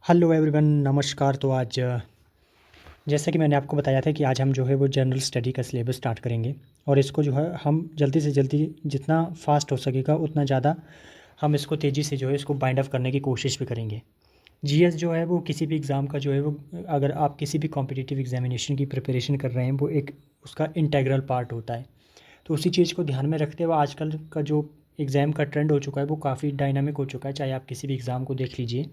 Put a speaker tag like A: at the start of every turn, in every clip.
A: Hello everyone, नमस्कार। तो आज जैसा कि मैंने आपको बताया था कि आज हम जो है वो जनरल स्टडी का सिलेबस स्टार्ट करेंगे और इसको जो है हम जल्दी से जल्दी जितना फास्ट हो सकेगा उतना ज़्यादा हम इसको तेज़ी से जो है इसको बाइंड अप करने की कोशिश भी करेंगे। जीएस जो है वो किसी भी एग्ज़ाम का जो है वो अगर आप किसी भी कॉम्पिटिटिव एग्जामिनेशन की प्रिपरेशन कर रहे हैं वो एक उसका इंटेग्रल पार्ट होता है। तो उसी चीज़ को ध्यान में रखते हुए आजकल का जो एग्ज़ाम का ट्रेंड हो चुका है वो काफ़ी डायनामिक हो चुका है। चाहे आप किसी भी एग्ज़ाम को देख लीजिए,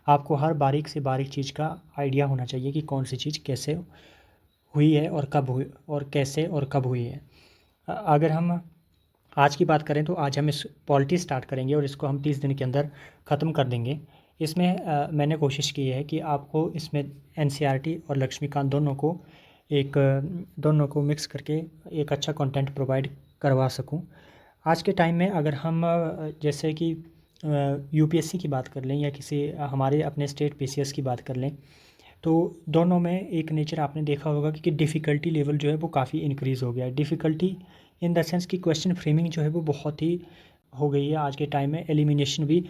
A: आपको हर बारीक से बारीक चीज़ का आइडिया होना चाहिए कि कौन सी चीज़ कैसे हुई है और कब हुई और कैसे और कब हुई है। अगर हम आज की बात करें तो आज हम इस पॉलिटी स्टार्ट करेंगे और इसको हम 30 दिन के अंदर ख़त्म कर देंगे। इसमें मैंने कोशिश की है कि आपको इसमें एनसीईआरटी और लक्ष्मीकांत दोनों को मिक्स करके एक अच्छा कंटेंट प्रोवाइड करवा सकूं। आज के टाइम में अगर हम जैसे कि यूपीएससी की बात कर लें या किसी हमारे अपने स्टेट पीसीएस की बात कर लें, तो दोनों में एक नेचर आपने देखा होगा कि डिफ़िकल्टी लेवल जो है वो काफ़ी इंक्रीज़ हो गया है। डिफ़िकल्टी इन द सेंस कि क्वेश्चन फ्रेमिंग जो है वो बहुत ही हो गई है आज के टाइम में। एलिमिनेशन भी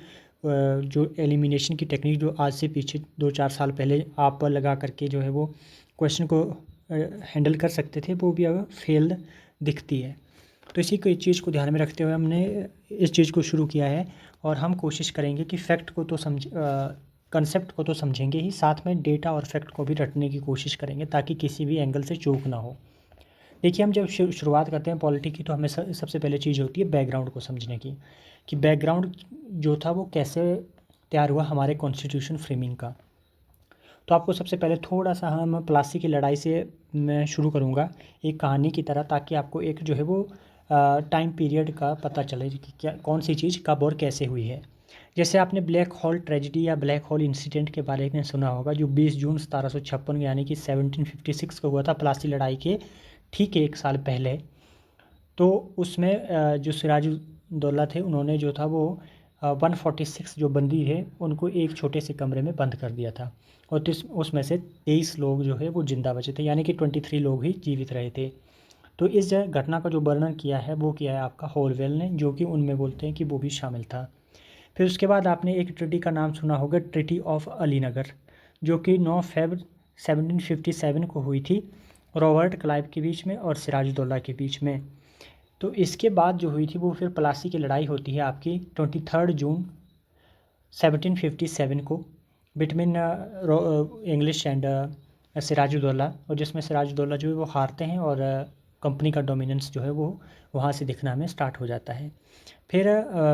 A: जो एलिमिनेशन की टेक्निक जो आज से पीछे 2-4 साल पहले आप लगा करके जो है वो क्वेश्चन को हैंडल कर सकते थे, वो भी अब फेल्ड दिखती है। तो इसी को चीज़ को ध्यान में रखते हुए हमने इस चीज़ को शुरू किया है और हम कोशिश करेंगे कि फैक्ट को तो कंसेप्ट को तो समझेंगे ही, साथ में डेटा और फैक्ट को भी रटने की कोशिश करेंगे ताकि किसी भी एंगल से चूक ना हो। देखिए, हम जब शुरुआत करते हैं पॉलिटी की तो हमें सबसे पहले चीज़ होती है बैकग्राउंड को समझने की, कि बैकग्राउंड जो था वो कैसे तैयार हुआ हमारे कॉन्स्टिट्यूशन फ्रेमिंग का। तो आपको सबसे पहले थोड़ा सा हम प्लासी की लड़ाई से मैं शुरू करूँगा एक कहानी की तरह, ताकि आपको एक जो है वो टाइम पीरियड का पता चले कि क्या कौन सी चीज़ कब और कैसे हुई है। जैसे आपने ब्लैक होल ट्रेजिडी या ब्लैक होल इंसिडेंट के बारे में सुना होगा, जो 20 जून 1756 यानी कि 1756 को हुआ था, प्लासी लड़ाई के ठीक 1 साल पहले। तो उसमें जो सिराजुद्दौला थे उन्होंने जो था वो 146 जो बंदी थे उनको एक छोटे से कमरे में बंद कर दिया था और उसमें से 23 लोग जो है वो जिंदा बचे थे, यानी कि 23 लोग ही जीवित रहे थे। तो इस घटना का जो वर्णन किया है वो किया है आपका हॉलवेल ने, जो कि उनमें बोलते हैं कि वो भी शामिल था। फिर उसके बाद आपने एक ट्रीटी का नाम सुना होगा, ट्रीटी ऑफ अलीनगर, जो कि 9 फरवरी 1757 को हुई थी रॉबर्ट क्लाइव के बीच में और सिराजुद्दौला के बीच में। तो इसके बाद जो हुई थी वो फिर प्लासी की लड़ाई होती है आपकी 23 जून 1757 को बिटवीन इंग्लिश एंड सिराजुद्दौला, और जिसमें सिराजुद्दौला जो है वो हारते हैं और कंपनी का डोमिनेंस जो है वो वहाँ से दिखना हमें स्टार्ट हो जाता है। फिर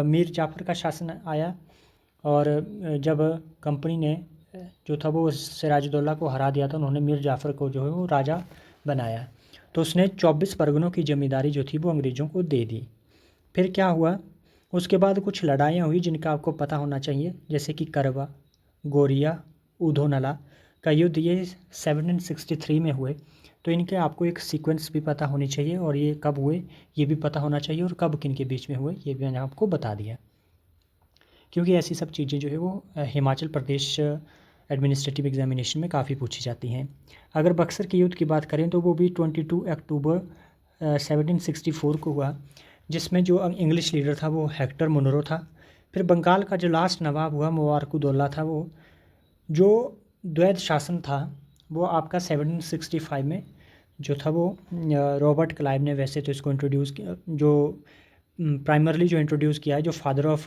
A: मीर जाफ़र का शासन आया और जब कंपनी ने जो था वो सिराजुद्दौला को हरा दिया था, उन्होंने मीर जाफ़र को जो है वो राजा बनाया। तो उसने 24 परगनों की ज़मींदारी जो थी वो अंग्रेज़ों को दे दी। फिर क्या हुआ, उसके बाद कुछ लड़ाइयाँ हुई जिनका आपको पता होना चाहिए, जैसे कि करवा, गोरिया, उधोनला का युद्ध, ये 1763 में हुए। तो इनके आपको एक सीक्वेंस भी पता होनी चाहिए और ये कब हुए ये भी पता होना चाहिए, और कब किन के बीच में हुए ये भी मैंने आपको बता दिया, क्योंकि ऐसी सब चीज़ें जो है वो हिमाचल प्रदेश एडमिनिस्ट्रेटिव एग्जामिनेशन में काफ़ी पूछी जाती हैं। अगर बक्सर के युद्ध की बात करें तो वो भी 22 अक्टूबर 1764 को हुआ, जिसमें जो इंग्लिश लीडर था वो हेक्टर मुनरो था। फिर बंगाल का जो लास्ट नवाब हुआ मुबारकुद्दौला था, वो जो द्वैध शासन था वो आपका 1765 में जो था वो रॉबर्ट क्लाइव ने वैसे तो इसको इंट्रोड्यूस किया, जो प्राइमरली जो इंट्रोड्यूस किया है, जो फादर ऑफ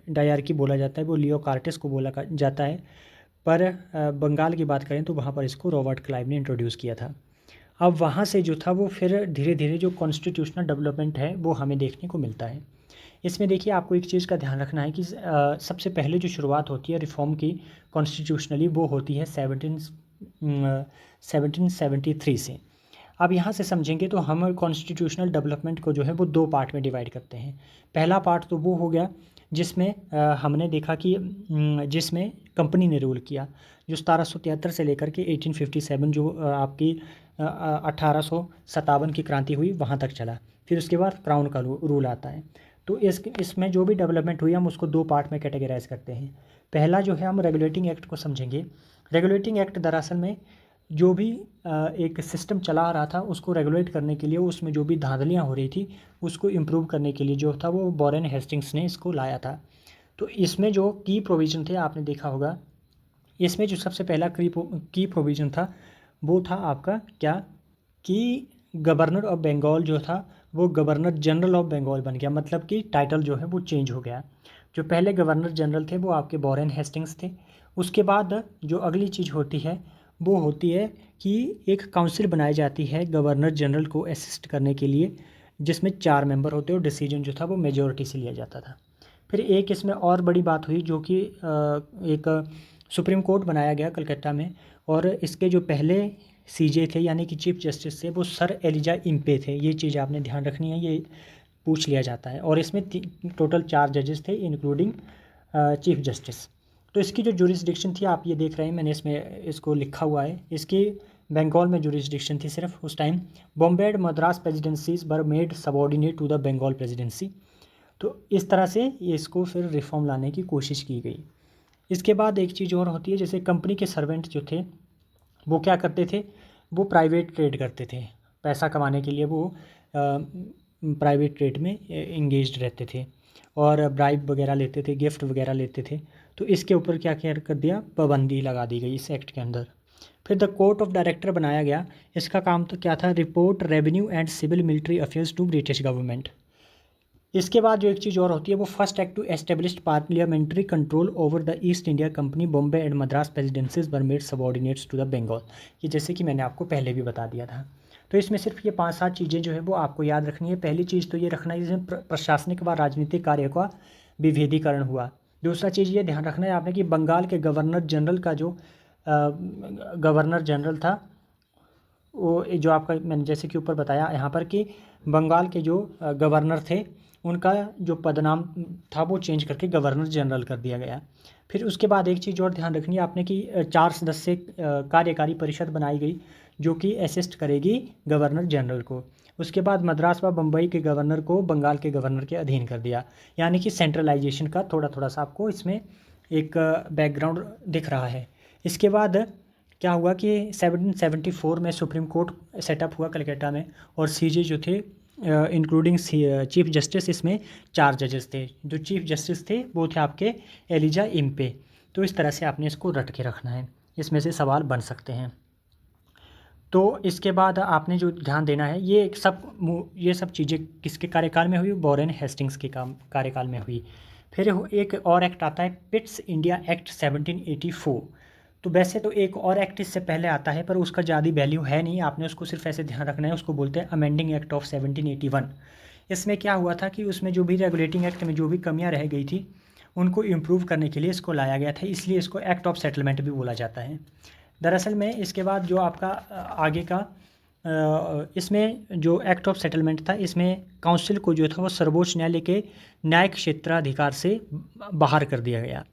A: डायरकी बोला जाता है वो लियो कार्टेस को बोला जाता है, पर बंगाल की बात करें तो वहाँ पर इसको रॉबर्ट क्लाइव ने इंट्रोड्यूस किया था। अब वहाँ से जो था वो फिर धीरे धीरे जो कॉन्स्टिट्यूशनल डेवलपमेंट है वो हमें देखने को मिलता है। इसमें देखिए, आपको एक चीज़ का ध्यान रखना है कि सबसे पहले जो शुरुआत होती है रिफॉर्म की कॉन्स्टिट्यूशनली वो होती है 1773 से। अब यहाँ से समझेंगे तो हम कॉन्स्टिट्यूशनल डेवलपमेंट को जो है वो 2 पार्ट में डिवाइड करते हैं। पहला पार्ट तो वो हो गया जिसमें हमने देखा कि जिसमें कंपनी ने रूल किया, जो 1773 से लेकर के 1857 जो आपकी 1857 की क्रांति हुई वहाँ तक चला। फिर उसके बाद क्राउन का रूल आता है। तो इसमें जो भी डेवलपमेंट हुई हम उसको 2 पार्ट में कैटेगराइज करते हैं। पहला जो है हम रेगुलेटिंग एक्ट को समझेंगे। रेगुलेटिंग एक्ट दरअसल में जो भी एक सिस्टम चला आ रहा था उसको रेगुलेट करने के लिए, उसमें जो भी धांधलियाँ हो रही थी उसको इम्प्रूव करने के लिए जो था वो वॉरेन हेस्टिंग्स ने इसको लाया था। तो इसमें जो की प्रोविज़न थे आपने देखा होगा इसमें जो सबसे पहला की प्रोविज़न था वो था आपका क्या, कि गवर्नर ऑफ बंगाल जो था वो गवर्नर जनरल ऑफ बंगाल बन गया, मतलब कि टाइटल जो है वो चेंज हो गया। जो पहले गवर्नर जनरल थे वो आपके वॉरेन हेस्टिंग्स थे। उसके बाद जो अगली चीज़ होती है वो होती है कि एक काउंसिल बनाई जाती है गवर्नर जनरल को असिस्ट करने के लिए, जिसमें 4 मेंबर होते हैं और डिसीजन जो था वो मेजोरिटी से लिया जाता था। फिर एक इसमें और बड़ी बात हुई जो कि एक सुप्रीम कोर्ट बनाया गया कलकत्ता में, और इसके जो पहले सीजे थे यानी कि चीफ जस्टिस थे वो सर एलिजा इम्पे थे। ये चीज़ आपने ध्यान रखनी है, ये पूछ लिया जाता है। और इसमें टोटल 4 जजेस थे इंक्लूडिंग चीफ जस्टिस। तो इसकी जो जुरिस्डिक्शन थी आप ये देख रहे हैं, मैंने इसमें इसको लिखा हुआ है। इसकी बंगाल में जुरिस्डिक्शन थी सिर्फ उस time. Bombay and Madras presidencies were made subordinate to the Bengal presidency. तो इस तरह से इसको फिर रिफॉर्म लाने की कोशिश की गई। इसके बाद एक चीज़ और होती है, जैसे कंपनी के सर्वेंट जो थे वो क्या करते थे, वो प्राइवेट ट्रेड करते थे। पैसा कमाने के लिए वो प्राइवेट ट्रेड में इंगेज्ड रहते थे और ब्राइब वगैरह लेते थे, गिफ्ट वगैरह लेते थे। तो इसके ऊपर क्या क्या कर दिया, पाबंदी लगा दी गई इस एक्ट के अंदर। फिर द कोर्ट ऑफ डायरेक्टर बनाया गया। इसका काम तो क्या था, report revenue and civil military affairs to British government. इसके बाद जो एक चीज़ और होती है वो first act to establish parliamentary control over the East India company Bombay and Madras presidencies were made subordinates to the Bengal. ये जैसे कि मैंने आपको पहले भी बता दिया था। तो इसमें सिर्फ ये 5-7 चीज़ें जो है वो आपको याद रखनी है। पहली चीज़ तो ये रखना है जिसमें प्रशासनिक व राजनीतिक कार्य का विभेदीकरण हुआ। दूसरा चीज़ ये ध्यान रखना है आपने कि बंगाल के गवर्नर जनरल का जो गवर्नर जनरल था वो जो आपका मैंने जैसे कि ऊपर बताया यहाँ पर कि बंगाल के जो गवर्नर थे उनका जो पदनाम था वो चेंज करके गवर्नर जनरल कर दिया गया। फिर उसके बाद एक चीज़ और ध्यान रखनी है आपने कि 4 सदस्य कार्यकारी परिषद बनाई गई जो कि असिस्ट करेगी गवर्नर जनरल को। उसके बाद मद्रास व बम्बई के गवर्नर को बंगाल के गवर्नर के अधीन कर दिया, यानी कि सेंट्रलाइजेशन का थोड़ा थोड़ा सा आपको इसमें एक बैकग्राउंड दिख रहा है। इसके बाद क्या हुआ कि 1774 में सुप्रीम कोर्ट सेटअप हुआ कलकत्ता में, और सीजे जो थे इंक्लूडिंग चीफ जस्टिस, इसमें 4 जजेस थे। जो चीफ जस्टिस थे वो थे आपके एलिजा इम्पे। तो इस तरह से आपने इसको रट के रखना है, इसमें से सवाल बन सकते हैं। तो इसके बाद आपने जो ध्यान देना है ये सब चीज़ें किसके कार्यकाल में हुई, वॉरेन हेस्टिंग्स के कार्यकाल में हुई। फिर एक और एक्ट आता है पिट्स इंडिया एक्ट 1784। तो वैसे तो एक और एक्ट इससे पहले आता है पर उसका ज़्यादा वैल्यू है नहीं, आपने उसको सिर्फ ऐसे ध्यान रखना है। उसको बोलते हैं अमेंडिंग एक्ट ऑफ 1781। इसमें क्या हुआ था कि उसमें जो भी रेगुलेटिंग एक्ट में जो भी कमियां रह गई थी उनको इम्प्रूव करने के लिए इसको लाया गया था, इसलिए इसको एक्ट ऑफ सेटलमेंट भी बोला जाता है। दरअसल में इसके बाद जो आपका आगे का इसमें जो एक्ट ऑफ सेटलमेंट था इसमें काउंसिल को जो था वो सर्वोच्च न्यायालय के न्यायिक क्षेत्राधिकार से बाहर कर दिया गया।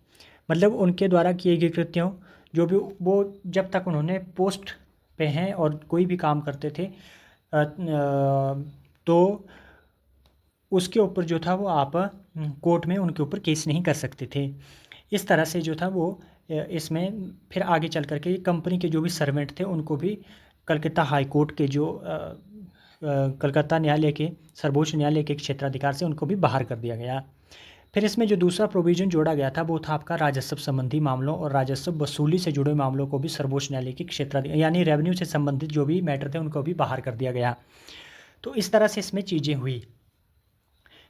A: मतलब उनके द्वारा किए गए कृत्यों जो भी वो जब तक उन्होंने पोस्ट पे हैं और कोई भी काम करते थे तो उसके ऊपर जो था वो आप कोर्ट में उनके ऊपर केस नहीं कर सकते थे। इस तरह से जो था वो इसमें फिर आगे चल करके कंपनी के जो भी सर्वेंट थे उनको भी कलकत्ता हाई कोर्ट के जो कलकत्ता न्यायालय के सर्वोच्च न्यायालय के क्षेत्राधिकार से उनको भी बाहर कर दिया गया। फिर इसमें जो दूसरा प्रोविज़न जोड़ा गया था वो था आपका राजस्व संबंधी मामलों और राजस्व वसूली से जुड़े मामलों को भी सर्वोच्च न्यायालय के क्षेत्राधिकार यानी रेवेन्यू से संबंधित जो भी मैटर थे उनको भी बाहर कर दिया गया। तो इस तरह से इसमें चीज़ें हुई।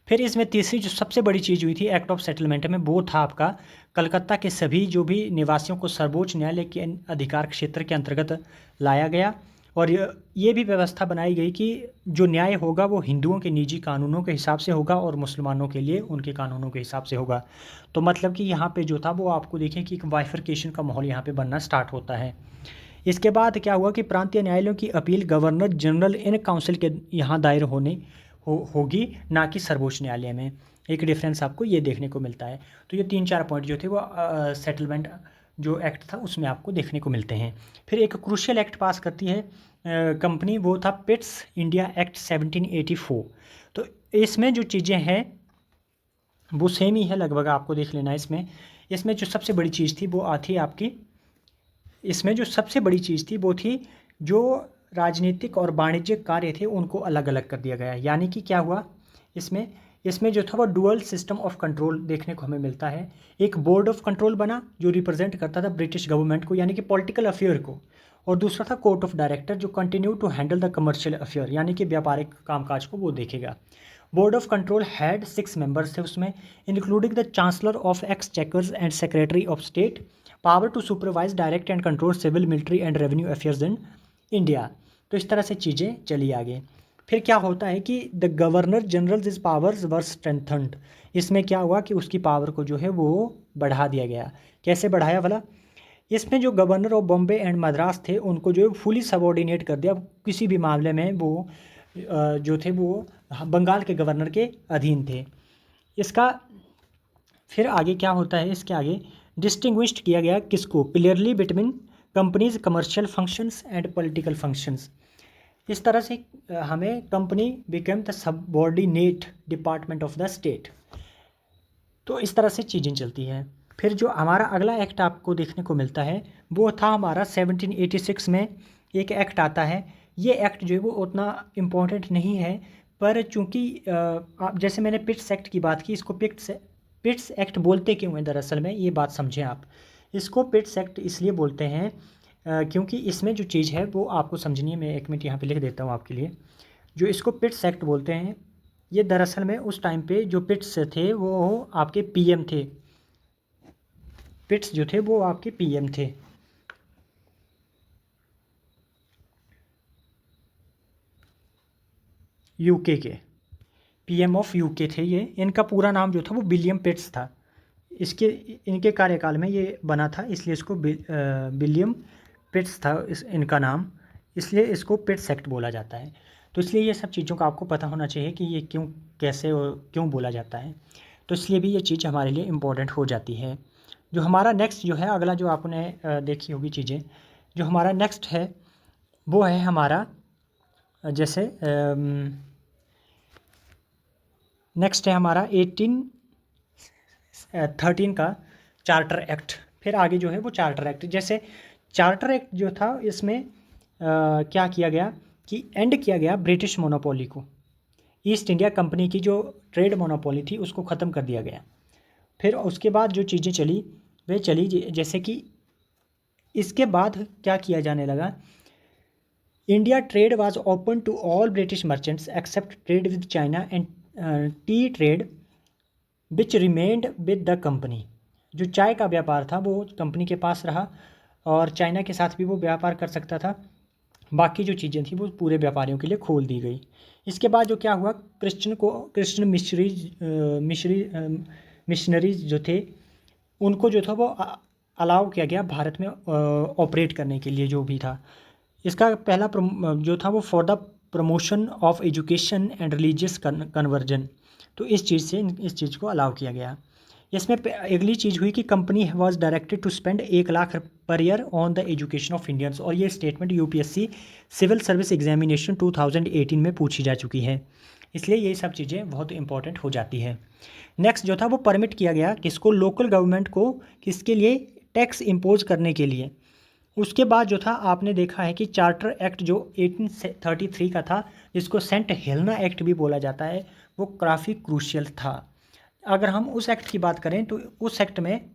A: फिर इसमें तीसरी जो सबसे बड़ी चीज़ हुई थी एक्ट ऑफ सेटलमेंट में वो था आपका कलकत्ता के सभी जो भी निवासियों को सर्वोच्च न्यायालय के अधिकार क्षेत्र के अंतर्गत लाया गया, और ये भी व्यवस्था बनाई गई कि जो न्याय होगा वो हिंदुओं के निजी कानूनों के हिसाब से होगा और मुसलमानों के लिए उनके कानूनों के हिसाब से होगा। तो मतलब कि यहाँ पे जो था वो आपको देखें कि एक बाइफर्केशन का माहौल यहाँ पे बनना स्टार्ट होता है। इसके बाद क्या हुआ कि प्रांतीय न्यायालयों की appeal governor general in council के यहाँ दायर होगी, ना कि सर्वोच्च न्यायालय में। एक डिफरेंस आपको ये देखने को मिलता है। तो ये 3-4 पॉइंट जो थे वो सेटलमेंट जो एक्ट था उसमें आपको देखने को मिलते हैं। फिर एक क्रूशियल एक्ट पास करती है कंपनी, वो था पिट्स इंडिया एक्ट 1784। तो इसमें जो चीज़ें हैं वो सेम ही है लगभग, आपको देख लेना है। इसमें जो सबसे बड़ी चीज़ थी वो आती आपकी, इसमें जो सबसे बड़ी चीज़ थी वो थी जो राजनीतिक और वाणिज्यिक कार्य थे उनको अलग अलग कर दिया गया। यानी कि क्या हुआ इसमें इसमें जो था वो डुअल सिस्टम ऑफ कंट्रोल देखने को हमें मिलता है। एक बोर्ड ऑफ कंट्रोल बना जो रिप्रेजेंट करता था ब्रिटिश गवर्नमेंट को यानी कि पॉलिटिकल अफेयर को, और दूसरा था कोर्ट ऑफ डायरेक्टर जो continue to handle the commercial affair यानी कि व्यापारिक कामकाज को वो देखेगा। Board of control had 6 members थे उसमें, including the chancellor of exchequers and secretary of state, power to supervise direct and control civil military and revenue affairs in India. तो इस तरह से चीज़ें चली आगे। फिर क्या होता है कि the governor general this powers were strengthened. इसमें क्या हुआ कि उसकी पावर को जो है वो बढ़ा दिया गया। कैसे बढ़ाया भला? इसमें जो governor of Bombay and Madras थे उनको जो है फुली सबॉर्डिनेट कर दिया। किसी भी मामले में वो जो थे वो बंगाल के गवर्नर के अधीन थे। इसका फिर आगे क्या होता है, इसके आगे डिस्टिंग्विश्ड किया गया किसको? Clearly between companies commercial functions and political functions. इस तरह से हमें company become the subordinate department of the state. तो इस तरह से चीज़ें चलती हैं। फिर जो हमारा अगला एक्ट आपको देखने को मिलता है वो था हमारा 1786 में एक एक्ट आता है। ये एक्ट जो है वो उतना इम्पोर्टेंट नहीं है, पर चूंकि आप जैसे मैंने पिट्स एक्ट की बात की, इसको पिट्स एक्ट बोलते क्यों हैं दरअसल में, ये बात समझें आप। इसको पिट्स एक्ट इसलिए बोलते हैं क्योंकि इसमें जो चीज़ है वो आपको समझनी है। मैं 1 मिनट यहाँ पे लिख देता हूँ आपके लिए। जो इसको पिट्स एक्ट बोलते हैं, ये दरअसल में उस टाइम पे जो पिट्स थे वो आपके पीएम थे। पिट्स जो थे वो आपके पीएम थे। यूके के पीएम ऑफ यूके थे ये। इनका पूरा नाम जो था वो विलियम पिट्स था। इनके कार्यकाल में ये बना था, इसलिए इसको विलियम पिट्स था इनका नाम, इसलिए इसको पिट्स एक्ट बोला जाता है। तो इसलिए ये सब चीज़ों का आपको पता होना चाहिए कि ये क्यों, कैसे और क्यों बोला जाता है। तो इसलिए भी ये चीज़ हमारे लिए इम्पोर्टेंट हो जाती है। जो हमारा नेक्स्ट जो है अगला, जो आपने देखी होगी चीज़ें, जो हमारा नेक्स्ट है वो है हमारा जैसे नेक्स्ट है हमारा 1813 का चार्टर एक्ट। फिर आगे जो है वो चार्टर एक्ट। जैसे चार्टर एक्ट जो था इसमें क्या किया गया कि एंड किया गया ब्रिटिश मोनोपोली को। ईस्ट इंडिया कंपनी की जो ट्रेड मोनोपोली थी उसको ख़त्म कर दिया गया। फिर उसके बाद जो चीज़ें चली वे चली जैसे कि इसके बाद क्या किया जाने लगा, India trade was open to all British merchants except trade with China and tea trade which remained with the company. जो चाय का व्यापार था वो कंपनी के पास रहा और चाइना के साथ भी वो व्यापार कर सकता था। बाकी जो चीज़ें थी वो पूरे व्यापारियों के लिए खोल दी गई। इसके बाद जो क्या हुआ, क्रिश्चियन मिशनरीज जो थे उनको जो था वो अलाउ किया गया भारत में ऑपरेट करने के लिए जो भी था। इसका पहला जो था वो for the promotion of education and religious conversion. तो इस चीज़ को अलाउ किया गया। इसमें अगली चीज़ हुई कि company was directed to spend 1 lakh per year on the education of Indians. और ये statement UPSC civil service examination 2018 में पूछी जा चुकी है, इसलिए ये सब चीज़ें बहुत इंपॉर्टेंट हो जाती है। नेक्स्ट जो था वो परमिट किया गया किसको, लोकल गवर्नमेंट को, किसके लिए, टैक्स इम्पोज करने के लिए। उसके बाद जो था आपने देखा है कि चार्टर एक्ट जो 1833 का था, जिसको सेंट हेलेना एक्ट भी बोला जाता है, वो काफ़ी क्रूशियल था। अगर हम उस एक्ट की बात करें तो उस एक्ट में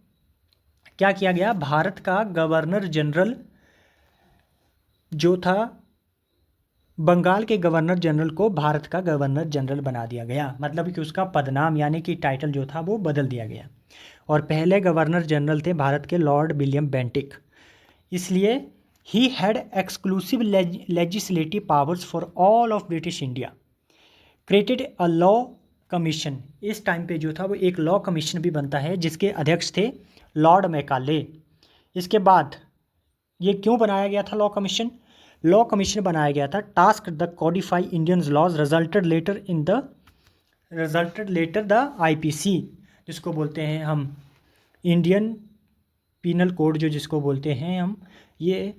A: क्या किया गया, भारत का गवर्नर जनरल जो था, बंगाल के गवर्नर जनरल को भारत का गवर्नर जनरल बना दिया गया। मतलब कि उसका पदनाम यानी कि टाइटल जो था वो बदल दिया गया। और पहले गवर्नर जनरल थे भारत के लॉर्ड विलियम बेंटिक। इसलिए he had exclusive legislative powers for all of British India, created a law commission. इस टाइम पे जो था वो एक लॉ कमीशन भी बनता है जिसके अध्यक्ष थे लॉर्ड मैकाले। इसके बाद ये क्यों बनाया गया था लॉ कमीशन? लॉ कमीशन बनाया गया था task the codify Indian laws resulted later the IPC, जिसको बोलते हैं हम इंडियन पीनल कोड, जो जिसको बोलते हैं हम, ये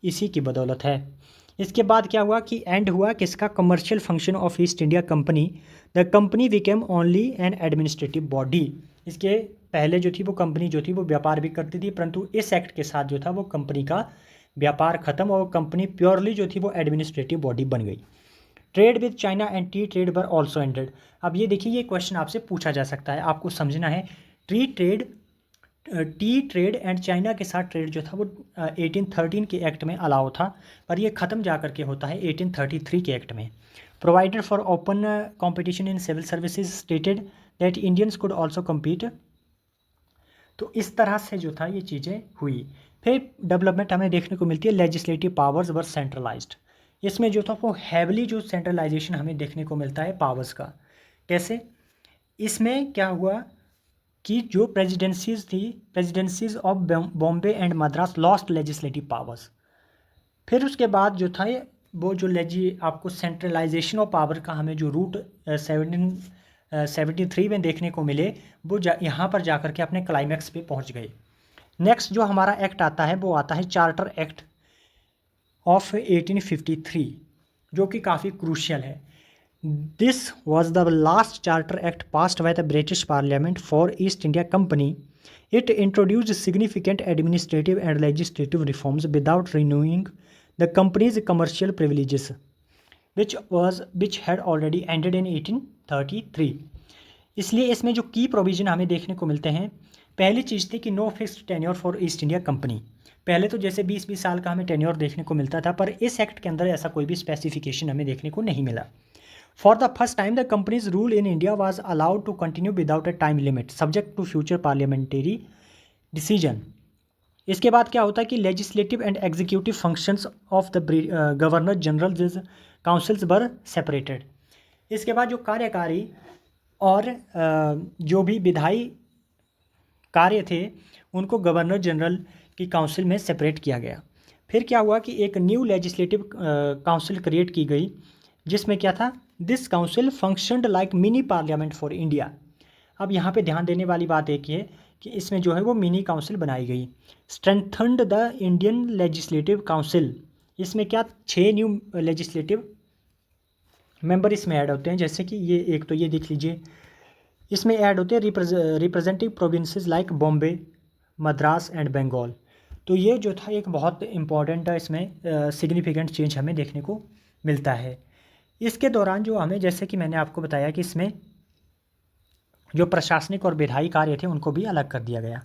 A: इसी की बदौलत है। इसके बाद क्या हुआ कि एंड हुआ किसका, commercial function of east India company. The company became only an administrative body. इसके पहले जो थी वो कंपनी जो थी वो व्यापार भी करती थी, परंतु इस एक्ट के साथ जो था वो कंपनी का व्यापार खत्म और कंपनी प्योरली जो थी वो एडमिनिस्ट्रेटिव बॉडी बन गई। Trade with China and tea trade were also ended. अब ये देखिए, ये क्वेश्चन आपसे पूछा जा सकता है, आपको समझना है। टी ट्रेड एंड चाइना के साथ ट्रेड जो था वो 1813 के एक्ट में अलाउ था, पर ये ख़त्म जा करके होता है 1833 के एक्ट में। Provided for open competition in civil services, stated that Indians could also compete। तो इस तरह से जो था ये चीज़ें हुई। फिर डेवलपमेंट हमें देखने को मिलती है, लेजिस्लेटिव पावर्स वर सेंट्रलाइज्ड। इसमें जो था वो हैवली जो सेंट्रलाइजेशन हमें देखने को मिलता है पावर्स का। कैसे? इसमें क्या हुआ कि जो प्रेसिडेंसीज थी, presidencies of Bombay and Madras lost legislative powers. फिर उसके बाद जो था वो जो आपको सेंट्रलाइजेशन ऑफ पावर का हमें जो रूट 1773 में देखने को मिले, वो यहाँ पर जाकर के अपने क्लाइमैक्स पे पहुँच गए। नेक्स्ट जो हमारा एक्ट आता है वो आता है चार्टर एक्ट ऑफ 1853, जो कि काफ़ी क्रूशियल है। This was the last charter act passed by the British parliament for East India company. It introduced significant administrative and legislative reforms without renewing the companies commercial privileges which had already ended in 1833। इसलिए इसमें जो की provision हमें देखने को मिलते हैं, पहली चीज़ थी कि no fixed tenure for East India company. पहले तो जैसे 20-20 साल का हमें टेन्योर देखने को मिलता था, पर इस एक्ट के अंदर ऐसा कोई भी स्पेसिफिकेशन हमें देखने को नहीं मिला। For the first time the company's rule in India was allowed to continue without a time limit subject to future parliamentary decision. इसके बाद क्या होता है कि legislative and executive functions of the governor general councils were separated. इसके बाद जो कार्यकारी और जो भी विधायी कार्य थे उनको गवर्नर जनरल की काउंसिल में सेपरेट किया गया। फिर क्या हुआ कि एक न्यू लेजिस्लेटिव काउंसिल क्रिएट की गई, जिसमें क्या था, this council functioned like mini parliament for India. अब यहाँ पे ध्यान देने वाली बात एक है कि इसमें जो है वो मिनी काउंसिल बनाई गई। स्ट्रेंथन्ड द इंडियन लेजिस्लेटिव काउंसिल। इसमें क्या 6 न्यू लेजिस्लेटिव मेंबर इसमें ऐड होते हैं, जैसे कि ये एक तो ये देख लीजिए, इसमें ऐड होते हैं representative provinces like Bombay, Madras and Bengal. तो ये जो था एक बहुत इंपॉर्टेंट इसमें सिग्निफिकेंट चेंज हमें देखने को मिलता है। इसके दौरान जो हमें, जैसे कि मैंने आपको बताया कि इसमें जो प्रशासनिक और विधायी कार्य थे उनको भी अलग कर दिया गया।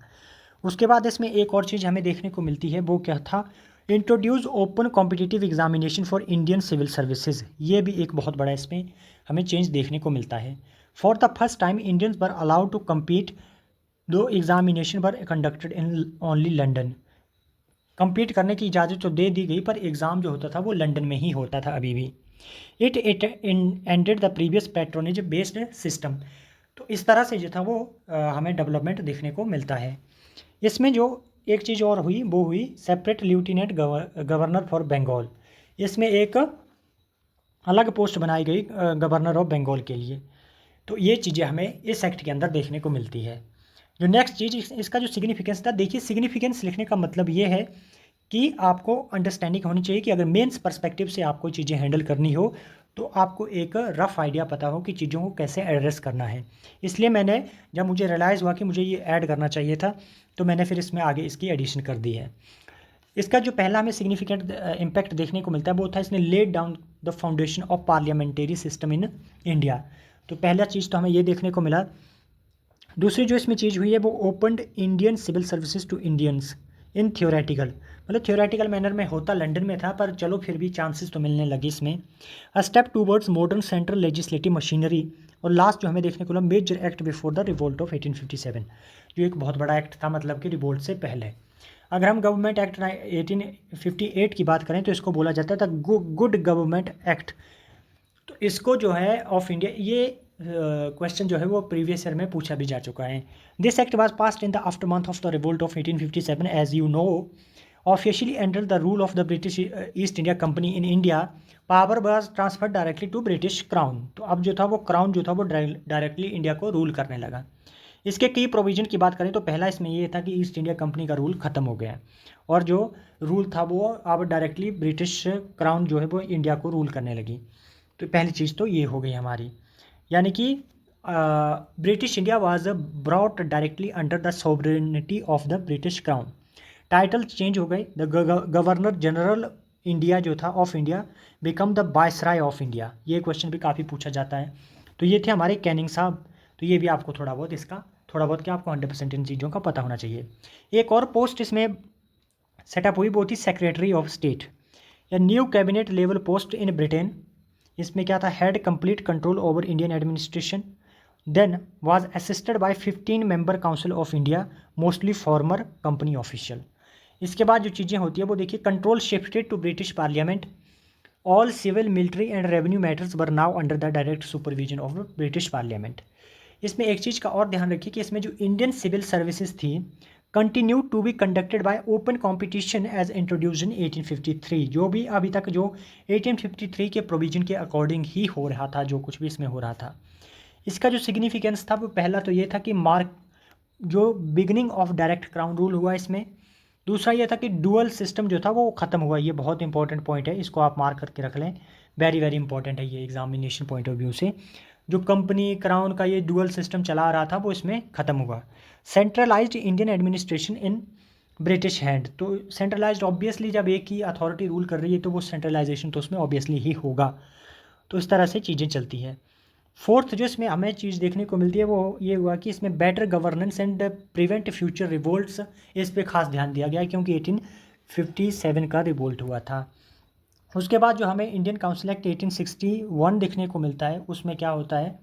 A: उसके बाद इसमें एक और चीज़ हमें देखने को मिलती है, वो क्या था, introduce open competitive examination for Indian civil services. ये भी एक बहुत बड़ा इसमें हमें चेंज देखने को मिलता है। For the first time Indians were allowed to compete, though examination were conducted in only London. Compete करने की इजाज़त तो दे दी गई, पर एग्ज़ाम जो होता था वो लंदन में ही होता था अभी भी। It ended the previous patronage based system. तो इस तरह से जो था वो हमें डेवलपमेंट देखने को मिलता है। इसमें जो एक चीज़ और हुई वो हुई separate lieutenant governor for Bengal. इसमें एक अलग पोस्ट बनाई गई गवर्नर ऑफ बंगाल के लिए। तो ये चीज़ें हमें इस एक्ट के अंदर देखने को मिलती है। जो नेक्स्ट चीज़, इसका जो सिग्निफिकेंस था, देखिए सिग्निफिकेंस लिखने का मतलब ये है कि आपको अंडरस्टैंडिंग होनी चाहिए कि अगर मेंस पर्सपेक्टिव से आपको चीज़ें हैंडल करनी हो तो आपको एक रफ़ आइडिया पता हो कि चीज़ों को कैसे एड्रेस करना है। इसलिए मैंने, जब मुझे रियलाइज़ हुआ कि मुझे ये ऐड करना चाहिए था, तो मैंने फिर इसमें आगे इसकी एडिशन कर दी है। इसका जो पहला हमें सिग्निफिकेंट इम्पैक्ट देखने को मिलता है वो था, इसने laid down the foundation of parliamentary system in India. तो पहला चीज़ तो हमें ये देखने को मिला। दूसरी जो इसमें चीज़ हुई है वो opened Indian civil services to Indians in theoretical, मतलब थियोरेटिकल मैनर में होता लंदन में था, पर चलो फिर भी चांसेस तो मिलने लगे इसमें। A step towards modern central legislative machinery. और लास्ट जो हमें देखने को मिला, major act before the revolt of 1857, जो एक बहुत बड़ा एक्ट था, मतलब कि रिवोल्ट से पहले। अगर हम गवर्नमेंट एक्ट 1858 की बात करें तो इसको बोला जाता था गुड गवर्नमेंट एक्ट। तो इसको जो है ऑफ इंडिया, ये क्वेश्चन जो है वो प्रीवियस ईयर में पूछा भी जा चुका है। This act was passed in the after month of the revolt of 1857 as you know, officially under the rule of the British East India company in India, power was transfer directly to British crown. तो अब जो था वो crown जो था वो directly India को rule करने लगा। इसके कई प्रोविजन की बात करें तो पहला इसमें ये था कि ईस्ट इंडिया कंपनी का रूल ख़त्म हो गया और जो रूल था वो अब डायरेक्टली ब्रिटिश क्राउन जो है वो इंडिया को रूल करने लगी। तो पहली चीज़ तो ये हो गई हमारी, यानी कि British India was brought directly under the sovereignty of the British crown. Title change हो गए, द गवर्नर जनरल इंडिया जो था of India become the viceroy of India, ये क्वेश्चन भी काफ़ी पूछा जाता है। तो ये थे हमारे कैनिंग साहब। तो ये भी आपको थोड़ा बहुत इसका थोड़ा बहुत क्या आपको 100% इन चीज़ों का पता होना चाहिए। एक और पोस्ट इसमें सेटअप हुई, वो थी सेक्रेटरी ऑफ स्टेट, या new cabinet level post in Britain. इसमें क्या था, had complete control over Indian administration, then was assisted by 15 member council of India, mostly former company official. इसके बाद जो चीज़ें होती है वो देखिए, control shifted to British parliament, all civil military and revenue matters were now under the direct supervision of British parliament. इसमें एक चीज़ का और ध्यान रखिए कि इसमें जो इंडियन सिविल सर्विसेज थी continue to be conducted by open competition as introduce in 1853। जो भी अभी तक जो 1853 के प्रोविजन के अकॉर्डिंग ही हो रहा था, जो कुछ भी इसमें हो रहा था। इसका जो सिग्निफिकेंस था वो पहला तो ये था कि मार्क जो beginning of direct crown rule हुआ इसमें। दूसरा ये था कि डुअल सिस्टम जो था वो ख़त्म हुआ। ये बहुत इंपॉर्टेंट पॉइंट है, इसको आप मार्क करके रख लें, वेरी वेरी इंपॉर्टेंट है ये एग्जामिनेशन पॉइंट ऑफ व्यू से। जो कंपनी क्राउन का ये डुअल सिस्टम चला रहा था वो इसमें ख़त्म हुआ। Centralised Indian administration in British hand, तो सेंट्रलाइज्ड ऑब्वियसली जब एक ही अथॉरिटी रूल कर रही है तो वो सेंट्रलाइजेशन तो उसमें ऑब्वियसली ही होगा। तो इस तरह से चीज़ें चलती हैं। फोर्थ जो इसमें हमें चीज़ देखने को मिलती है वो ये हुआ कि इसमें better governance and prevent future revolts, इस पे खास ध्यान दिया गया क्योंकि 1857 का रिवोल्ट हुआ था। उसके बाद जो हमें इंडियन काउंसिल एक्ट 1861 देखने को मिलता है, उसमें क्या होता है,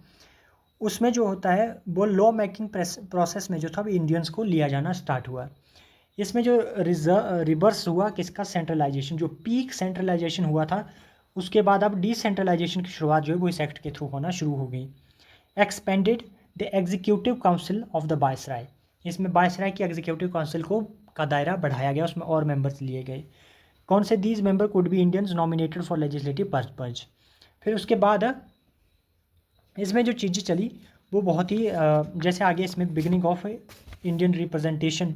A: उसमें जो होता है वो लॉ मेकिंग प्रोसेस में जो था वो इंडियंस को लिया जाना स्टार्ट हुआ। इसमें जो रिवर्स हुआ किसका, सेंट्रलाइजेशन, जो पीक सेंट्रलाइजेशन हुआ था उसके बाद अब डिसेंट्रलाइजेशन की शुरुआत जो है वो इस एक्ट के थ्रू होना शुरू हो गई। Expanded the executive council of the viceroy, इसमें वायसराय की एग्जीक्यूटिव काउंसिल को का दायरा बढ़ाया गया, उसमें और मेंबर्स लिए गए। कौन से, these member could be Indians nominated for legislative purpose. फिर उसके बाद इसमें जो चीज़ें चली वो बहुत ही जैसे आगे इसमें बिगिनिंग ऑफ इंडियन रिप्रेजेंटेशन,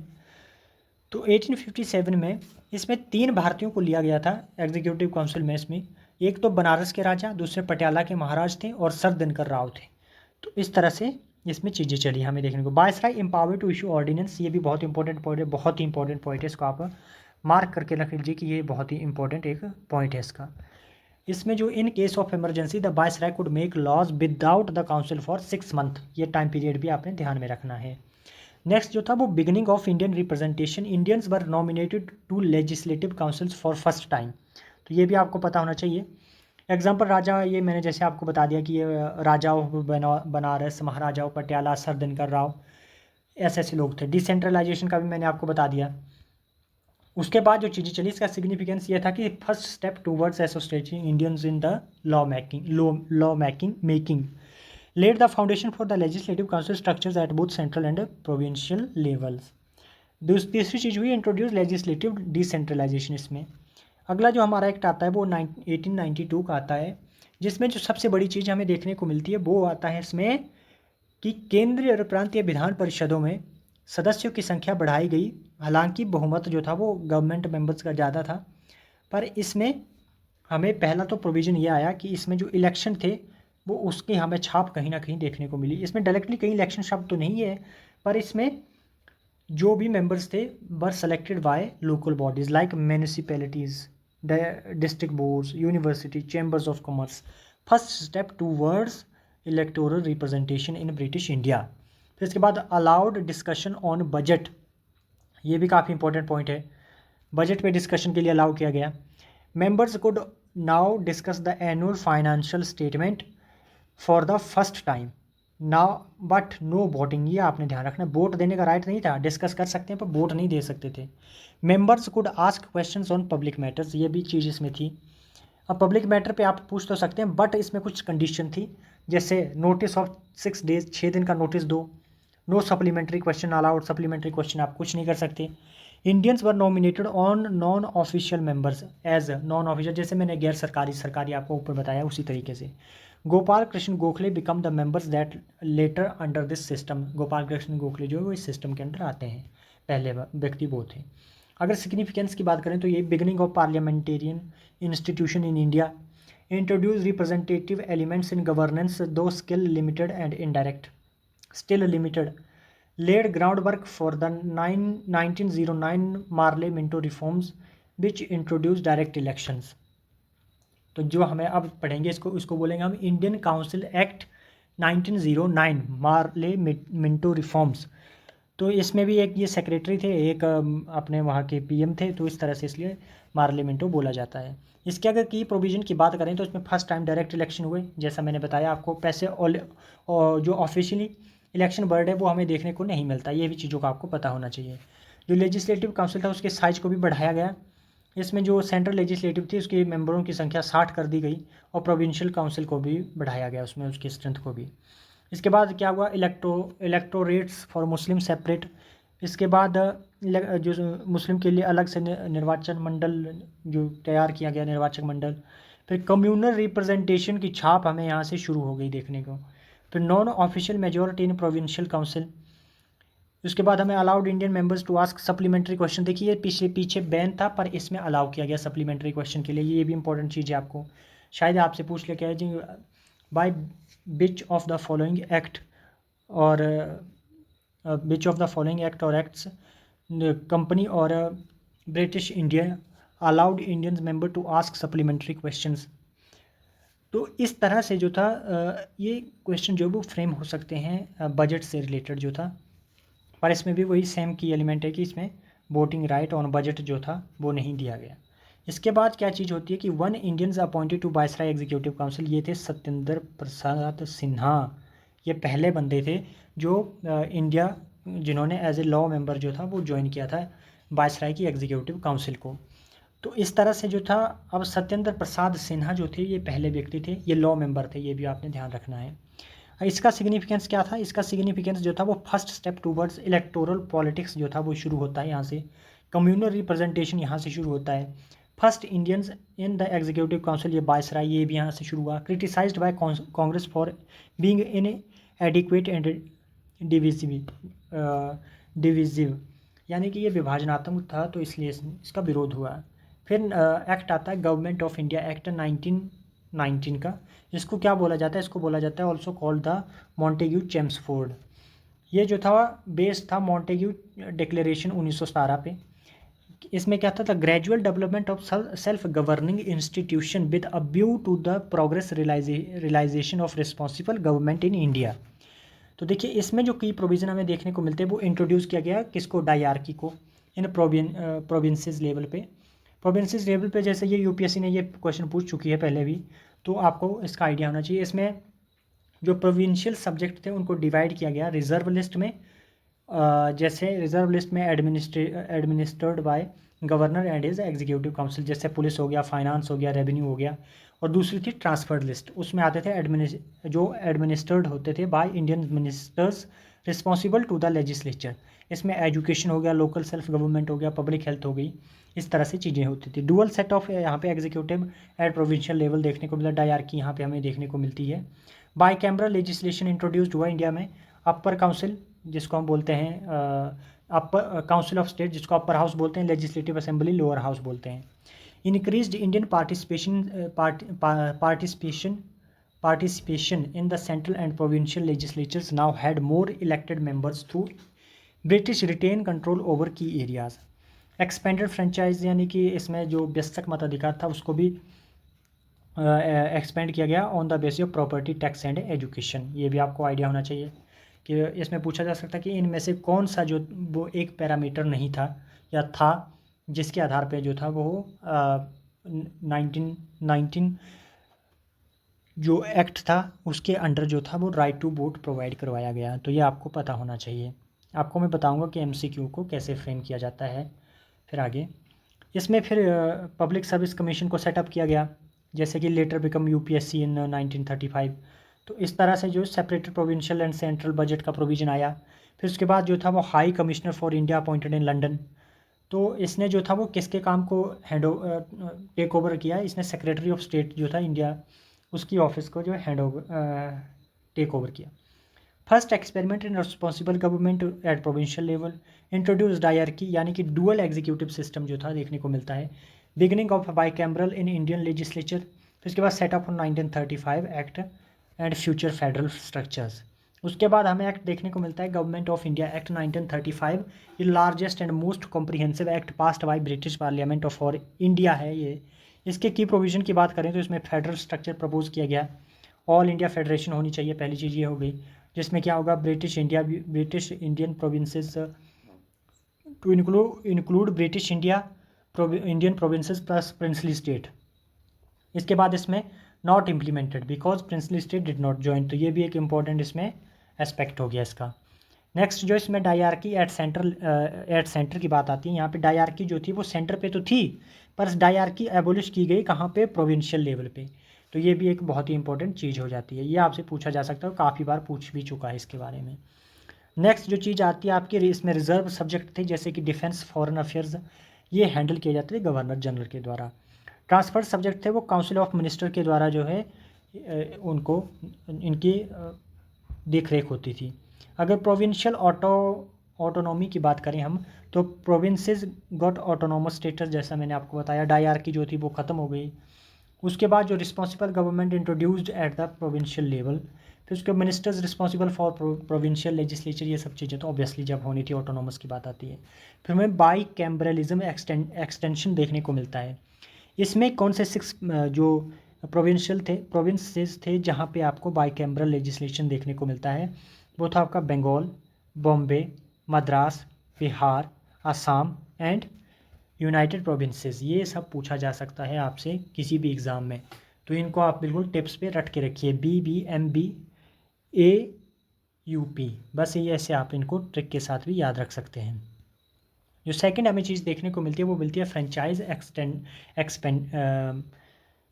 A: तो 1857 में इसमें 3 भारतीयों को लिया गया था एग्जीक्यूटिव काउंसिल में। इसमें एक तो बनारस के राजा, दूसरे पटियाला के महाराज थे और सर दिनकर राव थे। तो इस तरह से इसमें चीज़ें चली हमें देखने को। Viceroy empowered to issue ordinance, ये भी बहुत इंपॉर्टेंट पॉइंट है, बहुत ही इंपॉर्टेंट पॉइंट है, इसको आप मार्क करके रख लीजिए कि ये बहुत ही इंपॉर्टेंट एक पॉइंट है इसका। इसमें जो in case of emergency the viceroy could make laws without the council for 6 month, ये टाइम पीरियड भी आपने ध्यान में रखना है। नेक्स्ट जो था वो beginning of Indian representation, Indians were nominated to legislative councils for first time, तो ये भी आपको पता होना चाहिए। एग्जाम्पल राजा, ये मैंने जैसे आपको बता दिया कि ये राजा बनारस, महाराजा पटियाला, सर दिनकर राव, ऐसे ऐसे लोग थे। डिसेंट्रलाइजेशन का भी मैंने आपको बता दिया। उसके बाद जो चीज़ें चली इसका सिग्निफिकेंस ये था कि first step towards associating Indians in the law making laid the foundation for the legislative council structures at both central and provincial levels। तीसरी चीज़ हुई इंट्रोड्यूस लेजिस्लेटिव डिसेंट्रलाइजेशन। इसमें अगला जो हमारा एक्ट आता है वो 1892 का आता है, जिसमें जो सबसे बड़ी चीज़ हमें देखने को मिलती है वो आता है इसमें कि केंद्रीय और प्रांतीय विधान परिषदों में सदस्यों की संख्या बढ़ाई गई। हालांकि बहुमत जो था वो गवर्नमेंट मेंबर्स का ज़्यादा था, पर इसमें हमें पहला तो प्रोविज़न ये आया कि इसमें जो इलेक्शन थे वो उसकी हमें छाप कहीं ना कहीं देखने को मिली। इसमें डायरेक्टली कहीं इलेक्शन शब्द तो नहीं है, पर इसमें जो भी मेंबर्स थे were selected by local bodies like municipalities, district boards, university, chambers of commerce. First step towards electoral representation in British India. फिर इसके बाद अलाउड डिस्कशन ऑन बजट, ये भी काफ़ी इंपॉर्टेंट पॉइंट है, बजट पे डिस्कशन के लिए अलाउ किया गया। Members could now discuss the annual financial statement for the first time now but no voting, ये आपने ध्यान रखना, वोट देने का राइट नहीं था, डिस्कस कर सकते हैं पर वोट नहीं दे सकते थे। Members could ask questions on public matters, ये भी चीज़ इसमें थी। अब पब्लिक मैटर पे आप पूछ तो सकते हैं, बट इसमें कुछ कंडीशन थी, जैसे नोटिस ऑफ 6 डेज, 6 दिन का नोटिस दो, no supplementary question allowed, supplementary question आप कुछ नहीं कर सकते। Indians were nominated on non official members as non official, जैसे मैंने गैर सरकारी सरकारी आपको ऊपर बताया उसी तरीके से। Gopal Krishna Gokhale become the members that later under this system, Gopal Krishna Gokhale जो है वो इस सिस्टम के अंदर आते हैं, पहले व्यक्ति वो थे। अगर सिग्निफिकेंस की बात करें तो ये beginning of parliamentarian institution in India, introduce representative elements in governance though still limited and indirect, still limited, laid groundwork for the 1909 Marley Minto reforms, which introduce direct elections. तो जो हमें अब पढ़ेंगे इसको बोलेंगे हम Indian council act 1909 Morley Minto reforms. तो इसमें भी एक ये सेक्रेटरी थे, एक अपने वहाँ के पीएम थे, तो इस तरह से इसलिए मार्लिमेंटो बोला जाता है। इसके अगर की प्रोविज़न की बात करें तो इसमें फर्स्ट टाइम डायरेक्ट इलेक्शन हुए, जैसा मैंने बताया आपको। पैसे और जो ऑफिशियली इलेक्शन वर्ड है वो हमें देखने को नहीं मिलता, ये भी चीज़ों का आपको पता होना चाहिए। जो लेजिस्लेटिव काउंसिल था उसके साइज को भी बढ़ाया गया। इसमें जो सेंट्रल लेजिस्लेटिव थी उसके मेंबरों की संख्या 60 कर दी गई, और प्रोविंशियल काउंसिल को भी बढ़ाया गया, उसमें उसकी स्ट्रेंथ को भी। इसके बाद क्या हुआ, इलेक्टोरेट्स फॉर मुस्लिम सेपरेट। इसके बाद जो मुस्लिम के लिए अलग से निर्वाचन मंडल जो तैयार किया गया, निर्वाचक मंडल। फिर कम्युनल रिप्रेजेंटेशन की छाप हमें यहाँ से शुरू हो गई देखने को। फिर non official majority in provincial council. उसके बाद हमें allowed Indian members to ask supplementary question. देखिए ये पीछे बैन था, पर इसमें अलाउ किया गया सप्लीमेंट्री क्वेश्चन के लिए। ये भी इंपॉर्टेंट चीज़ है, आपको शायद आपसे पूछ ले क्या है जी, by which of the following act or which of the following act or acts company or British India allowed Indian member to ask supplementary questions. तो इस तरह से जो था ये क्वेश्चन जो वो फ्रेम हो सकते हैं बजट से रिलेटेड जो था। पर इसमें भी वही सेम की एलिमेंट है कि इसमें वोटिंग राइट ऑन बजट जो था वो नहीं दिया गया। इसके बाद क्या चीज़ होती है कि one Indians appointed to viceroy executive council. ये थे सत्येंद्र प्रसाद सिन्हा। ये पहले बंदे थे जो इंडिया जिन्होंने एज ए लॉ मेंबर जो था वो ज्वाइन किया था वायसराय की एग्जीक्यूटिव काउंसिल को। तो इस तरह से जो था, अब सत्येंद्र प्रसाद सिन्हा जो थे ये पहले व्यक्ति थे, ये लॉ मेंबर थे, ये भी आपने ध्यान रखना है। इसका सिग्निफिकेंस क्या था, इसका सिग्निफिकेंस जो था वो first step towards electoral politics जो था वो शुरू होता है यहाँ से। कम्युनल रिप्रेजेंटेशन यहाँ से शुरू होता है। First Indians in the executive council, ये वायसराय, ये भी यहाँ से शुरू हुआ। Criticised by Congress for being inadequate and divisive, यानी कि ये विभाजनात्मक था, तो इसलिए इसका विरोध हुआ। फिर एक्ट आता है गवर्नमेंट ऑफ इंडिया एक्ट 1919 का। इसको क्या बोला जाता है, इसको बोला जाता है also called the Montagu Chelmsford. ये जो था बेस था मॉन्टेग्यू डिक्लेरेशन 1917 पे। इसमें क्या था, gradual development of self governing institution with a view to the progress realisation of responsible government in India. तो देखिए इसमें जो की प्रोविज़न हमें देखने को मिलते हैं वो इंट्रोड्यूस किया गया किसको, डायरकी को, इन प्रोविंसेस लेवल पे। प्रोविंसेस लेवल पे जैसे ये यूपीएससी ने ये क्वेश्चन पूछ चुकी है पहले भी, तो आपको इसका आइडिया होना चाहिए। इसमें जो प्रोविंशियल सब्जेक्ट थे उनको डिवाइड किया गया रिजर्व लिस्ट में। जैसे रिजर्व लिस्ट में administered by governor and his executive council, जैसे पुलिस हो गया, फाइनेंस हो गया, रेवेन्यू हो गया। और दूसरी थी ट्रांसफर्ड लिस्ट, उसमें आते थे जो एडमिनिस्टर्ड होते थे by Indian ministers responsible to the legislature. इसमें एजुकेशन हो गया, लोकल सेल्फ गवर्नमेंट हो गया, पब्लिक हेल्थ हो गई, इस तरह से चीज़ें होती थी। डुअल सेट ऑफ यहाँ पे एग्जीक्यूटिव एंड प्रोविंशियल लेवल देखने को मिला, डायरकी यहाँ पे हमें देखने को मिलती है। बाई कैमरा लेजिस्लेशन इंट्रोड्यूस्ड हुआ इंडिया में। अपर काउंसिल जिसको हम बोलते हैं, अपर काउंसिल ऑफ स्टेट जिसको अपर हाउस बोलते हैं, लेजिस्लेटिव असेंबली लोअर हाउस बोलते हैं। Increased Indian participation in the central and provincial legislatures now had more elected members through British retain control over key areas. Expanded franchise, यानी कि इसमें जो व्यस्तक मताधिकार था उसको भी एक्सपेंड किया गया on the basis of property tax and education. ये भी आपको आइडिया होना चाहिए कि इसमें पूछा जा सकता है कि इनमें से कौन सा जो वो एक पैरामीटर नहीं था या था जिसके आधार पे जो था वो 1919 जो एक्ट था उसके अंडर जो था वो राइट टू वोट प्रोवाइड करवाया गया। तो ये आपको पता होना चाहिए। आपको मैं बताऊंगा कि एमसीक्यू को कैसे फ्रेम किया जाता है। फिर आगे इसमें फिर पब्लिक सर्विस कमीशन को सेटअप किया गया, जैसे कि लेटर बिकम यूपीएससी इन 1935। तो इस तरह से जो separated provincial and central budget का प्रोविज़न आया। फिर उसके बाद जो था वो high commissioner for India appointed in London. तो इसने जो था वो किसके काम को टेक ओवर किया, इसने सेक्रेटरी ऑफ स्टेट जो था इंडिया उसकी ऑफिस को जो टेक ओवर किया। First experiment in responsible government at provincial level introduce dyarchy, यानी कि डुअल एग्जीक्यूटिव सिस्टम जो था देखने को मिलता है। Beginning of bicameral in Indian legislature. फिर उसके बाद setup on 1935 act and future federal structures. उसके बाद हमें एक्ट देखने को मिलता है गवर्नमेंट ऑफ इंडिया एक्ट 1935, ये largest and most comprehensive act passed by British parliament of और इंडिया है ये। इसके की प्रोविज़न की बात करें तो इसमें फेडरल स्ट्रक्चर प्रपोज किया गया, ऑल इंडिया फेडरेशन होनी चाहिए, पहली चीज़ ये हो गई, जिसमें क्या होगा British Indian provinces to include British Indian provinces plus princely state. इसके बाद इसमें not implemented because princely state did not join, तो ये भी एक इंपॉर्टेंट इसमें एस्पेक्ट हो गया इसका। नेक्स्ट जो इसमें डायरकी एट सेंटर की बात आती है, यहाँ पे डायरकी जो थी वो सेंटर पे तो थी, पर डायरकी एबोलिश की गई कहाँ पे, प्रोविंशियल लेवल पे। तो ये भी एक बहुत ही इंपॉर्टेंट चीज़ हो जाती है, ये आपसे पूछा जा सकता है, काफ़ी बार पूछ भी चुका है इसके बारे में। नेक्स्ट जो चीज़ आती है आपकी, इसमें रिजर्व सब्जेक्ट थे जैसे कि डिफेंस, फॉरेन अफेयर्स, ये हैंडल किए जाते थे गवर्नर जनरल के द्वारा। ट्रांसफर सब्जेक्ट थे वो काउंसिल ऑफ मिनिस्टर के द्वारा जो है उनको इनकी देख रेख होती थी। अगर प्रोविंशियल ऑटोनॉमी की बात करें हम, तो प्रोविंसेस गॉट ऑटोनोमस स्टेटस, जैसा मैंने आपको बताया, डायरकी जो थी वो ख़त्म हो गई। उसके बाद जो responsible government introduced at the provincial level, फिर उसके ministers responsible for provincial legislature, ये सब चीज़ें तो ऑब्वियसली जब होनी थी ऑटोनोमस की बात आती है। फिर हमें बाई कैम्बरलिज्म एक्सटेंशन देखने को मिलता है। इसमें कौन से 6 जो प्रोविंसेस थे जहाँ पे आपको बाई कैम्बरल लेजिस्लेशन देखने को मिलता है, वो था आपका Bengal, Bombay, Madras, Bihar, Assam and United provinces. ये सब पूछा जा सकता है आपसे किसी भी एग्ज़ाम में, तो इनको आप बिल्कुल टिप्स पे रट के रखिए, BBMBAUP, बस ये ऐसे आप इनको ट्रिक के साथ भी याद रख सकते हैं। जो सेकंड हमें चीज़ देखने को मिलती है वो मिलती है फ्रेंचाइज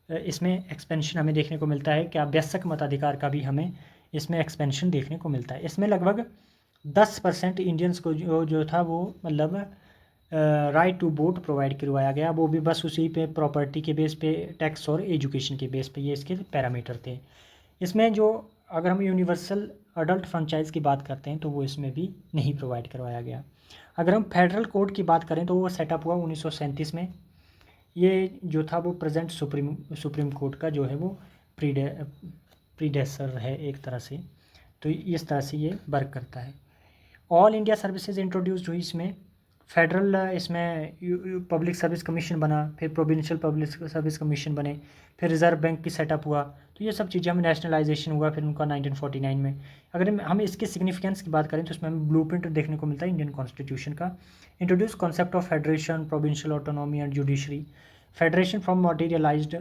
A: इसमें एक्सपेंशन हमें देखने को मिलता है, क्या वयस्क मताधिकार का भी हमें इसमें एक्सपेंशन देखने को मिलता है। इसमें लगभग 10% इंडियंस को जो था वो मतलब राइट टू वोट प्रोवाइड करवाया गया, वो भी बस उसी पे प्रॉपर्टी के बेस पे, टैक्स और एजुकेशन के बेस पे, ये इसके पैरामीटर थे। इसमें जो अगर हम यूनिवर्सल अडल्ट फ्रेंचाइज की बात करते हैं तो वो इसमें भी नहीं प्रोवाइड करवाया गया। अगर हम फेडरल कोर्ट की बात करें तो वो सेटअप हुआ 1937 में। ये जो था वो प्रेजेंट सुप्रीम कोर्ट का जो है वो प्रीडेसर है एक तरह से, तो इस तरह से ये वर्क करता है। ऑल इंडिया सर्विसेज इंट्रोड्यूस्ड हुई इसमें, फेडरल इसमें पब्लिक सर्विस कमीशन बना, फिर प्रोविंशियल पब्लिक सर्विस कमीशन बने, फिर रिजर्व बैंक की सेटअप हुआ, तो ये सब चीज़ें हमें नेशनलाइजेशन हुआ फिर उनका 1949 में। अगर हम इसके सिग्निफिकेंस की बात करें तो इसमें हमें ब्लूप्रिंट देखने को मिलता है इंडियन कॉन्स्टिट्यूशन का। Introduce concept of federation, provincial autonomy and judiciary, federation from materialised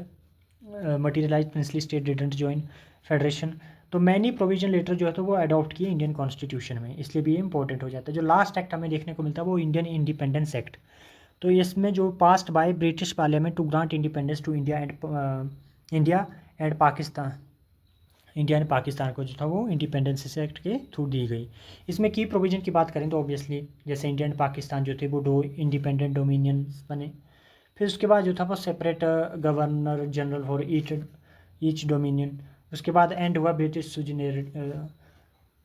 A: princely state didn't join federation, तो मैनी प्रोविजन लेटर जो है तो वो अडॉप्ट किए इंडियन कॉन्स्टिट्यूशन में, इसलिए भी ये इंपॉर्टेंट हो जाता है। जो लास्ट एक्ट हमें देखने को मिलता है वो इंडियन इंडिपेंडेंस एक्ट, तो इसमें जो passed by British parliament to grant independence to India and Pakistan को जो था वो इंडिपेंडेंस एक्ट के थ्रू दी गई। इसमें की प्रोविजन की बात करें तो ऑब्वियसली जैसे इंडिया एंड पाकिस्तान जो थे वो 2 इंडिपेंडेंट डोमिनियंस बने। फिर उसके बाद जो था वो separate governor general for each dominion. उसके बाद एंड हुआ ब्रिटिश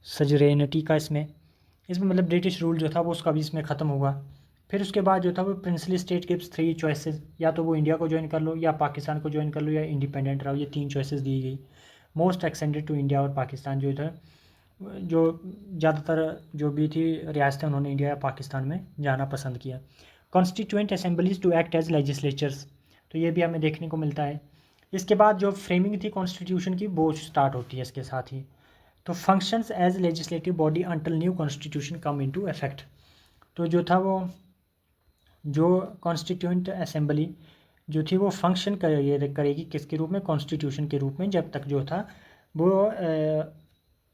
A: सजरेनिटी का, इसमें मतलब ब्रिटिश रूल जो था वो उसका भी इसमें ख़त्म हुआ। फिर उसके बाद जो था वो प्रिंसली स्टेट गिव्स 3 चॉइसेस, या तो वो इंडिया को ज्वाइन कर लो, या पाकिस्तान को ज्वाइन कर लो, या इंडिपेंडेंट रहो, ये 3 चॉइसेस दी गई। मोस्ट एक्सटेंडेड टू इंडिया और पाकिस्तान जो था, जो ज़्यादातर जो भी थी रियासतें उन्होंने इंडिया या पाकिस्तान में जाना पसंद किया। Constituent assemblies to act as legislatures, तो ये भी हमें देखने को मिलता है। इसके बाद जो फ्रेमिंग थी कॉन्स्टिट्यूशन की वो स्टार्ट होती है इसके साथ ही। तो functions as legislative body until new constitution come into effect, तो जो था वो जो कॉन्स्टिट्यूएंट असेंबली जो थी वो फंक्शन करेगी किसके रूप में, कॉन्स्टिट्यूशन के रूप में, जब तक जो था वो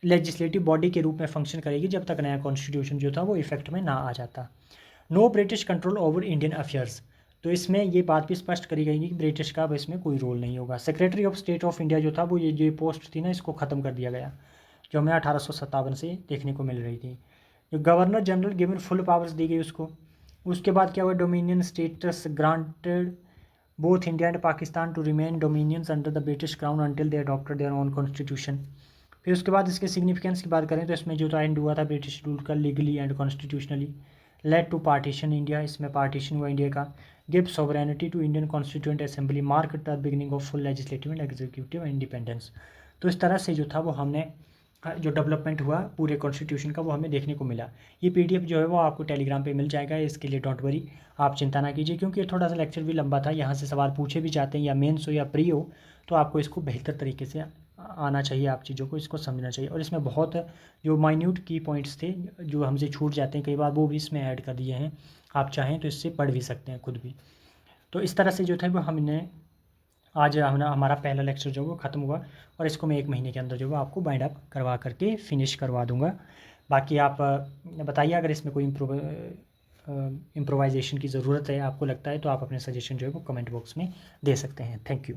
A: लेजिस्लेटिव बॉडी के रूप में फंक्शन करेगी जब तक नया कॉन्स्टिट्यूशन जो था वो इफेक्ट में ना आ जाता। Know British control over Indian affairs, तो इसमें ये बात भी स्पष्ट करी गई कि ब्रिटिश का अब इसमें कोई रोल नहीं होगा। Secretary of state of India जो था वो ये जो पोस्ट थी ना इसको ख़त्म कर दिया गया, जो हमें 1857 से देखने को मिल रही थी। जो governor general given full powers दी गई उसको। उसके बाद क्या हुआ, dominion status granted both India and Pakistan to remain dominions under the British crown until they adopted their own constitution. फिर उसके बाद इसके सिग्निफिकेंस की बात करें तो इसमें जो था एंड हुआ था ब्रिटिश रूल का legally and constitutionally, led to partition India, इसमें पार्टीशन हुआ इंडिया का, give sovereignty to Indian constituent assembly, mark the beginning of full legislative and executive independence. तो इस तरह से जो था वो हमने जो डेवलपमेंट हुआ पूरे कॉन्स्टिट्यूशन का वो हमें देखने को मिला। ये पीडीएफ जो है वो आपको टेलीग्राम पे मिल जाएगा, इसके लिए डोंट वरी, आप चिंता ना कीजिए, क्योंकि ये थोड़ा सा लेक्चर भी लंबा था। यहाँ से सवाल पूछे भी जाते हैं, या मेंस हो या प्री हो, तो आपको इसको बेहतर तरीके से आना चाहिए, आप चीज़ों को इसको समझना चाहिए। और इसमें बहुत जो माइन्यूट की पॉइंट्स थे जो हमसे छूट जाते हैं कई बार, वो भी इसमें ऐड कर दिए हैं। आप चाहें तो इससे पढ़ भी सकते हैं खुद भी। तो इस तरह से जो था वो हमने आज हमारा पहला लेक्चर जो है वो ख़त्म हुआ, और इसको मैं 1 महीने के अंदर जो है आपको बाइंड अप करवा करके फिनिश करवा दूँगा। बाकी आप बताइए अगर इसमें कोई इम्प्रोवाइज़ेशन की ज़रूरत है, आपको लगता है, तो आप अपने सजेशन जो है वो कमेंट बॉक्स में दे सकते हैं। Thank you.